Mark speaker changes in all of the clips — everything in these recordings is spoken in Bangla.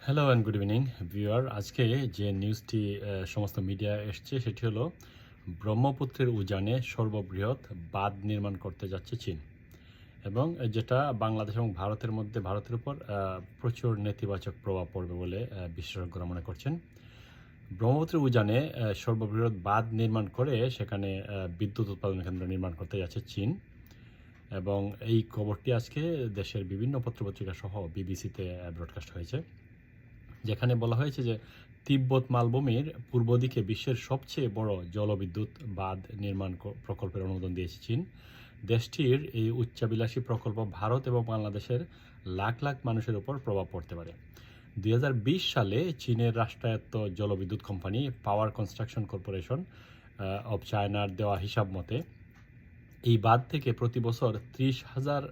Speaker 1: Hello and good evening viewer. আজকে যে নিউজটি সমস্ত মিডিয়া এসছে সেটি হলো ব্রহ্মপুত্রের উজানে সর্ববৃহৎ বাঁধ নির্মাণ করতে যাচ্ছে চীন, এবং যেটা বাংলাদেশ এবং ভারতের মধ্যে ভারতের উপর প্রচুর নেতিবাচক প্রভাব পড়বে বলে বিশেষজ্ঞরা মনে করছেন। ব্রহ্মপুত্রের উজানে সর্ববৃহৎ বাঁধ নির্মাণ করে সেখানে বিদ্যুৎ উৎপাদন কেন্দ্র নির্মাণ করতে যাচ্ছে চীন, এবং এই খবরটি আজকে দেশের বিভিন্ন পত্রপত্রিকা সহ বিবিসিতে ব্রডকাস্ট হয়েছে, যেখানে বলা হয়েছে যে তিব্বত মালভূমির পূর্ব দিকে বিশ্বের সবচেয়ে বড় জলবিদ্যুৎ বাঁধ নির্মাণ প্রকল্পের অনুমোদন দিয়েছে চীন। দেশটির এই উচ্চাভিলাষী প্রকল্প ভারত এবং বাংলাদেশের লাখ লাখ মানুষের উপর প্রভাব পড়তে পারে। 2020 সালে চীনের রাষ্ট্রায়ত্ত জলবিদ্যুৎ company power construction corporation of চায়নার দেওয়া হিসাব মতে এই বাঁধ থেকে প্রতি বছর 30,000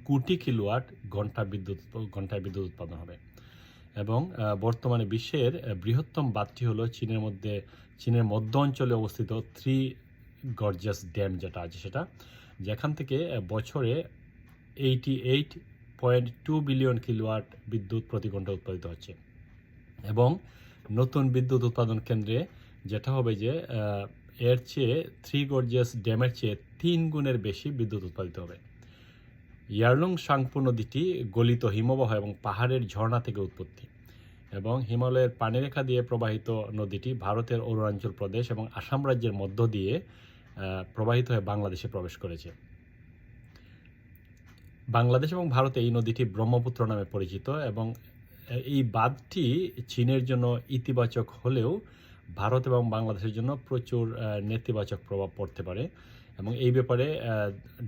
Speaker 1: কোটি কিলোওয়াট ঘন্টায় বিদ্যুৎ উৎপাদন হবে। এবং বর্তমানে বিশ্বের বৃহত্তম বাঁধটি হলো চীনের মধ্য অঞ্চলে অবস্থিত থ্রি গর্জাস ড্যাম যেটা আছে সেটা, যেখান থেকে বছরে 88.2 বিলিয়ন কিলোওয়াট বিদ্যুৎ প্রতি ঘন্টা উৎপাদিত হচ্ছে। এবং নতুন বিদ্যুৎ উৎপাদন কেন্দ্রে যেটা হবে যে এর চেয়ে থ্রি গর্জিয়াস ড্যামের চেয়ে 3 গুণের বেশি বিদ্যুৎ উৎপাদিত হবে। ইয়ারলুং সাংপো নদীটি গলিত হিমবাহ এবং পাহাড়ের ঝর্ণা থেকে উৎপত্তি, এবং হিমালয়ের পানিরেখা দিয়ে প্রবাহিত নদীটি ভারতের অরুণাচল প্রদেশ এবং আসাম রাজ্যের মধ্য দিয়ে প্রবাহিত হয়ে বাংলাদেশে প্রবেশ করেছে। বাংলাদেশ এবং ভারতে এই নদীটি ব্রহ্মপুত্র নামে পরিচিত, এবং এই বাঁধটি চীনের জন্য ইতিবাচক হলেও ভারত এবং বাংলাদেশের জন্য প্রচুর নেতিবাচক প্রভাব পড়তে পারে। এবং এই ব্যাপারে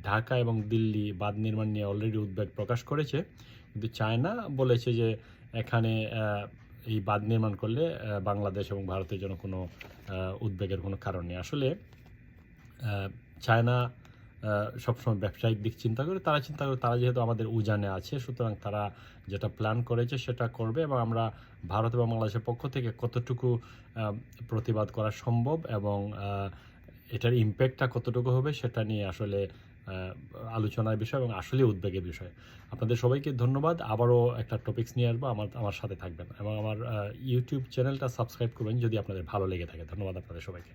Speaker 1: ঢাকা এবং দিল্লি বাঁধ নির্মাণ নিয়ে অলরেডি উদ্বেগ প্রকাশ করেছে, কিন্তু চায়না বলেছে যে এখানে এই বাঁধ নির্মাণ করলে বাংলাদেশ এবং ভারতের জন্য কোনো উদ্বেগের কোনো কারণ নেই। আসলে চায়না সবসময় ব্যবসায়িক দিক চিন্তা করে, তারা যেহেতু আমাদের উজানে আছে, সুতরাং তারা যেটা প্ল্যান করেছে সেটা করবে, এবং আমরা ভারত এবং বাংলাদেশের পক্ষ থেকে কতটুকু প্রতিবাদ করা সম্ভব এবং এটার ইম্প্যাক্টটা কতটুকু হবে সেটা নিয়ে আসলে আলোচনার বিষয় এবং আসলে উদ্বেগের বিষয়। আপনাদের সবাইকে ধন্যবাদ। আবারও একটা টপিকস নিয়ে আসবো, আমার সাথে থাকবেন এবং আমার ইউটিউব চ্যানেলটা সাবস্ক্রাইব করবেন যদি আপনাদের ভালো লেগে থাকে। ধন্যবাদ আপনাদের সবাইকে।